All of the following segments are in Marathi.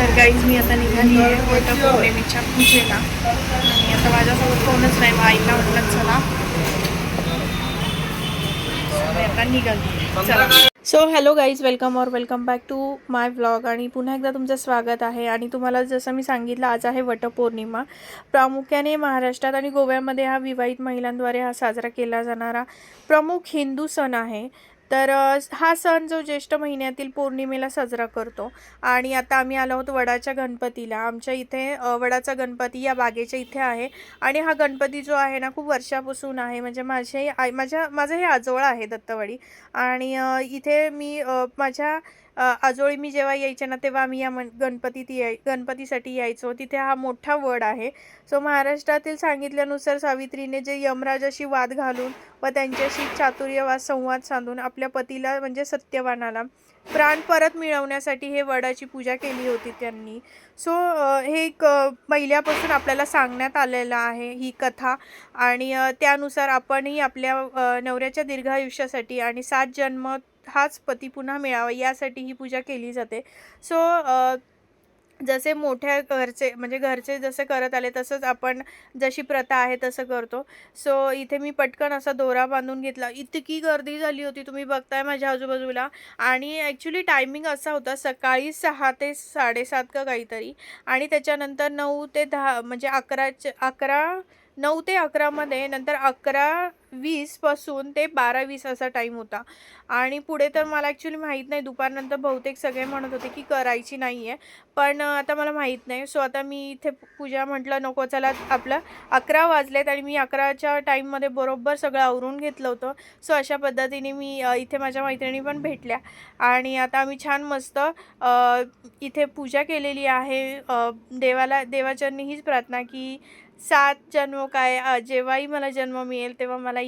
तर गाईज मी आता निघाली आहे वटपौर्णिमेच्या पूजेला आणि आता माझ्यासोबत कोणच नाही. आईला म्हटलं चला, मी आता निघाली. चला. So hello guys, welcome back to my vlog. आणि पुन्हा एकदा तुमचं स्वागत आहे. आणि तुम्हाला जसं मी सांगितलं, आज आहे वटपौर्णिमा. प्रामुख्याने महाराष्ट्रात आणि गोव्यामध्ये हा विवाहित महिलांद्वारे हा साजरा केला जाणारा प्रमुख हिंदू सण आहे. तर हा सण जो ज्येष्ठ महिन्यातील पौर्णिमेला साजरा करतो. आणि आता आम्ही आलो आहोत वडाच्या गणपतीला. आमच्या इथे वडाचा गणपती या बागेच्या इथे आहे. आणि हा गणपती जो आहे ना, खूप वर्षापासून आहे. म्हणजे माझं हे आजोळा आहे दत्तवाडी. आणि इथे मी माझ्या आजोळी मी जेव्हा यायचे ना, तेव्हा आम्ही या गणपतीसाठी यायचो. तिथे हा मोठा वड आहे. सो महाराष्ट्रातील सांगितल्यानुसार सावित्रीने जे यमराजाशी वाद घालून व त्यांच्याशी चातुर्यवाद संवाद साधून आपल्या पतीला म्हणजे सत्यवानाला प्राण परत मिळवण्यासाठी हे वडाची पूजा केली होती त्यांनी. सो हे एक पहिल्यापासून आपल्याला सांगण्यात आलेलं आहे ही कथा. आणि त्यानुसार आपणही आपल्या नवऱ्याच्या दीर्घायुष्यासाठी आणि 7 जन्म हाच पती पुन्हा मिळावा यासाठी ही पूजा केली जाते. सो जसे मोठ्या घरचे जसे करत आले तसंच आपण जशी प्रथा आहे तसं करतो. सो इथे मी पटकन असा दोरा बांधून घेतला. इतकी गर्दी झाली होती, तुम्ही बघताय माझ्या आजूबाजूला. आणि ॲक्च्युली टायमिंग असा होता, सकाळी 6 ते 7:30 का काहीतरी. आणि त्याच्यानंतर 9 ते 10 म्हणजे 9 ते 11 मध्ये, नंतर 11:20 पासून ते 12:20 असा टाईम होता. आणि पुढे तर मला ॲक्च्युली माहीत नाही. दुपारनंतर बहुतेक सगळे म्हणत होते की करायची नाही आहे, पण आता मला माहीत नाही. सो आता मी इथे पूजा म्हटलं नको, चला आपलं 11 वाजलेत आणि मी 11च्या टाईममध्ये बरोबर सगळं आवरून घेतलं होतं. सो अशा पद्धतीने मी इथे माझ्या मैत्रिणी पण भेटल्या. आणि आता आम्ही छान मस्त इथे पूजा केलेली आहे. देवाचरणी हीच प्रार्थना की 7 जन्म काय, जेव्हाही मला जन्म मिळेल तेव्हा मला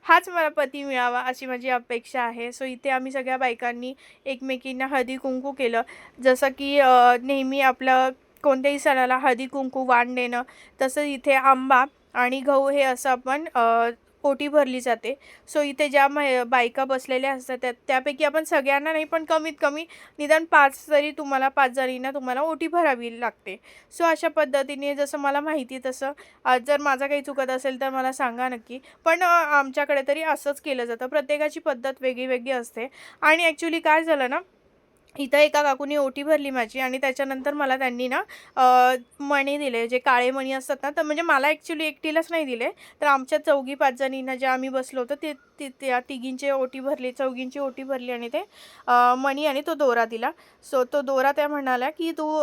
हाच मला पती मिळावा अशी माझी अपेक्षा आहे. सो इथे आम्ही सगळ्या बायकांनी एकमेकींना हळदी कुंकू केलं. जसं की नेहमी आपलं कोणत्याही सणाला हळदी कुंकू वाण देणं, तसं इथे आंबा आणि गहू हे असं आपण ओटी भरली जाते. सो इथे ज्या बायका बसलेल्या असतात त्यापैकी आपण सगळ्यांना नाही, पण कमीत कमी निदान 5 जणींना तुम्हाला ओटी भरावी लागते. सो अशा पद्धतीने जसं मला माहिती तसं जर माझं काही चुकत असेल तर मला सांगा नक्की. पण आमच्याकडे तरी असंच केलं जातं. प्रत्येकाची पद्धत वेगळी असते. आणि ॲक्च्युली काय झालं ना, इथं एका काकूनी ओटी भरली माझी. आणि त्याच्यानंतर मला त्यांनी ना मणी दिले, जे काळे मणी असतात ना. तर म्हणजे मला ॲक्च्युली एकटीलाच नाही दिले, तर आमच्या 4-5 जणींना ज्या आम्ही बसलो होतो त्या तिघींची ओटी भरली, चौघींची ओटी भरली. आणि ते मणी आणि तो दोरा दिला. सो तो दोरा त्या म्हणाल्या की तू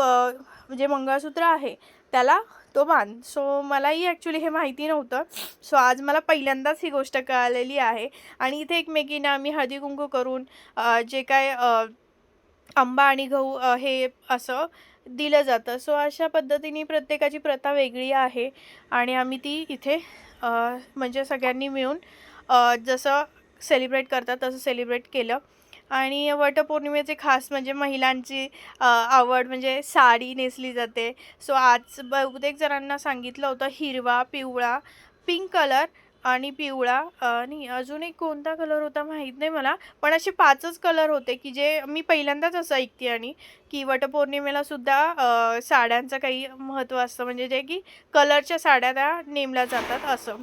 जे मंगळसूत्र आहे त्याला तो बांध. सो मलाही ॲक्च्युली हे माहिती नव्हतं. सो आज मला पहिल्यांदाच ही गोष्ट कळालेली आहे. आणि इथे एकमेकींना आम्ही हळदी कुंकू करून जे काय आंबा आणि गहू हे असं दिलं जातं. सो अशा पद्धतीने प्रत्येकाची प्रथा वेगळी आहे. आणि आम्ही ती इथे म्हणजे सगळ्यांनी मिळून जसं सेलिब्रेट करतात तसं सेलिब्रेट केलं. आणि वटपौर्णिमेचे खास म्हणजे महिलांची आवड म्हणजे साडी नेसली जाते. सो आज बहुतेक जणांना सांगितलं होतं हिरवा, पिवळा, पिंक कलर आणि पिवळा आणि अजून एक कोणता कलर होता माहीत नाही मला. पण असे 5च कलर होते की जे मी पहिल्यांदाच असं ऐकते. आणि की वटपौर्णिमेला सुद्धा साड्यांचं काही महत्त्व असतं, म्हणजे जे की कलरच्या साड्या त्या नेमल्या जातात असं.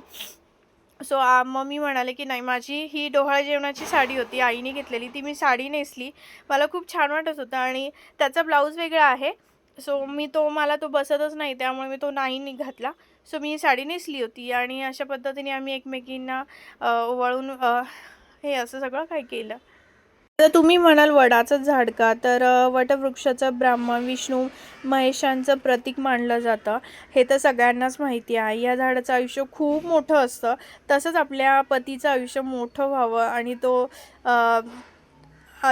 सो मग मी म्हणाले की नाही, माझी ही डोहाळे जेवणाची साडी होती, आईने घेतलेली, ती मी साडी नेसली. मला खूप छान वाटत होतं. आणि त्याचा ब्लाऊज वेगळा आहे. सो मला तो बसतच नाही, त्यामुळे मी तो नाही घातला. सो मी ही साडी नेसली होती. आणि अशा पद्धतीने आम्ही एकमेकींना ओवाळून हे असं सगळं काय केलं. तर तुम्ही म्हणाल वडाचं झाड का, तर वटवृक्षाचं ब्रह्मा विष्णू महेशांचं प्रतीक मानलं जातं. हे तर सगळ्यांनाच माहिती आहे. या झाडाचं आयुष्य खूप मोठं असतं. तसंच आपल्या पतीचं आयुष्य मोठं व्हावं आणि तो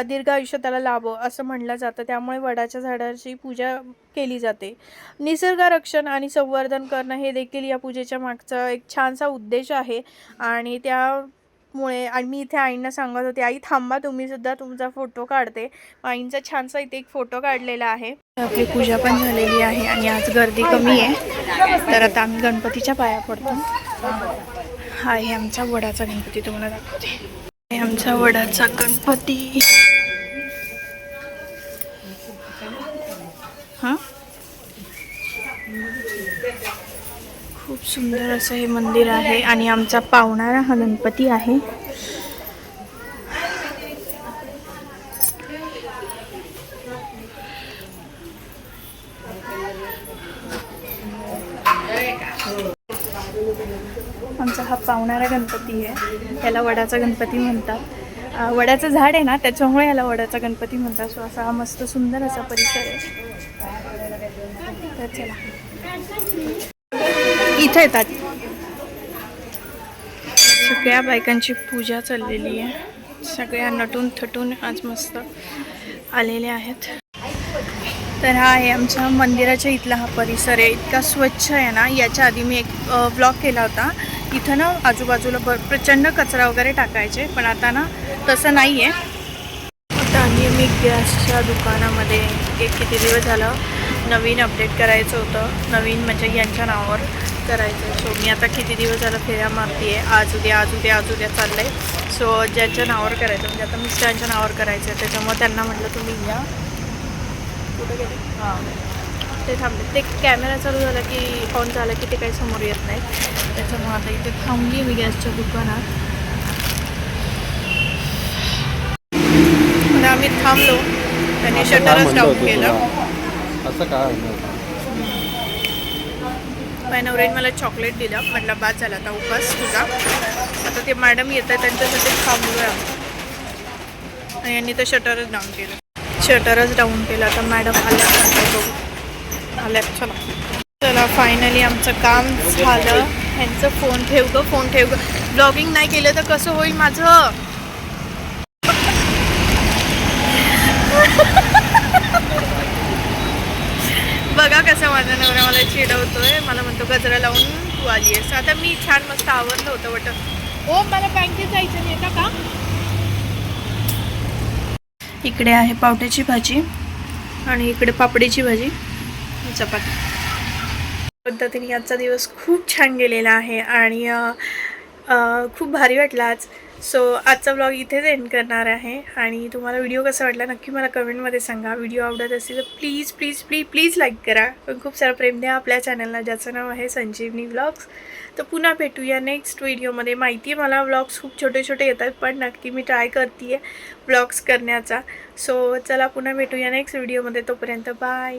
दीर्घ आयुष्य त्याला लाभो असं म्हणलं जातं. त्यामुळे वडाच्या झाडाची पूजा केली जाते. निसर्ग रक्षण आणि संवर्धन करणं हे देखील या पूजेच्या मागचा एक छानसा उद्देश आहे. आणि आणि मी इथे आईंना सांगत होते, आई थांबा, तुम्ही सुद्धा तुमचा फोटो काढते. आईंचा छानसा इथे एक फोटो काढलेला आहे. आपली पूजा पण झालेली आहे आणि आज गर्दी कमी आहे. तर आता आम्ही गणपतीच्या पाया पडतो. हा आहे आमचा वडाचा गणपती, तुम्हाला दाखवते. आमचा वडाचा गणपती. हां, खूप सुंदर असं हे मंदिर आहे आणि आमचा पावणारा हा गणपती आहे. आमचा हा पावणारा गणपती आहे. याला वडाचा गणपती म्हणतात. वडाचं झाड आहे ना, त्याच्यामुळे याला वडाचा गणपती म्हणतात. सो असा हा मस्त सुंदर असा परिसर आहे. तर चला इथे येतात. सगळ्या बायकांची पूजा चाललेली आहे. सगळ्या नटून थटून आज मस्त आलेले आहेत. तर हा आहे आमच्या मंदिराच्या इथला हा परिसर आहे. इतका स्वच्छ आहे ना. याच्या आधी मी एक ब्लॉग केला होता. इथं ना आजूबाजूला प्रचंड कचरा वगैरे टाकायचे, पण आता ना तसं नाही आहे. आता आम्ही मी गॅसच्या दुकानामध्ये एक किती दिवस झालं नवीन अपडेट करायचं होतं. नवीन म्हणजे यांच्या नावावर करायचं. सो मी आता किती दिवस झालं फेऱ्या मारते आहे. आज उद्या चाललं आहे. सो ज्याच्या नावावर करायचं म्हणजे आता मिस्टरांच्या नावावर करायचं आहे. त्याच्यामुळे त्यांना म्हटलं तुम्ही या. कुठं गेले? हां, ते थांबले. ते कॅमेरा चालू झाला की ऑन झाला की ते काही समोर येत नाही. त्याच्यामुळे आता इथे थांबली मी गॅसच्या दुकानात. आता आम्ही थांबलो. त्यांनी शटरच डाऊन केलं. असं काय माझ्या नवऱ्याने मला चॉकलेट दिलं. म्हटलं बाद झाला आता उपास तुझा. आता ते मॅडम येत आहे त्यांच्यासाठी थांबलो आहे आणि यांनी तर शटरच डाऊन केलं. आता मॅडम आल्यात बघू आल्यात. चला फायनली आमचं काम झालं. ह्यांचं फोन ठेव ग. ब्लॉगिंग नाही केलं तर कसं होईल माझं. बघा कसं माझा नवरा मला चिडवतोय. मला म्हणतो गजरा लावून तू आली आहेस. आता मी छान मस्त आवरलं होतं वाटत. हो मला बँकेत जायचं नाही येतं का. इकडे आहे पावट्याची भाजी आणि इकडे पापडीची भाजी, चपाती. पद्धतीने आजचा दिवस खूप छान गेलेला आहे आणि खूप भारी वाटला आज. सो आजचा ब्लॉग इथेच एंड करणार आहे आणि तुम्हाला व्हिडिओ कसा वाटला नक्की मला कमेंटमध्ये सांगा. व्हिडिओ आवडत असेल तर प्लीज लाईक करा. पण खूप सारं प्रेम द्या आपल्या चॅनलला, ज्याचं नाव आहे संजीवनी व्लॉग्स. तर पुन्हा भेटूया नेक्स्ट व्हिडिओमध्ये. माहिती आहे मला व्लॉग्स खूप छोटे येतात, पण नक्की मी ट्राय करते आहे व्लॉग्स करण्याचा. सो चला पुन्हा भेटूया नेक्स्ट व्हिडिओमध्ये. तोपर्यंत बाय.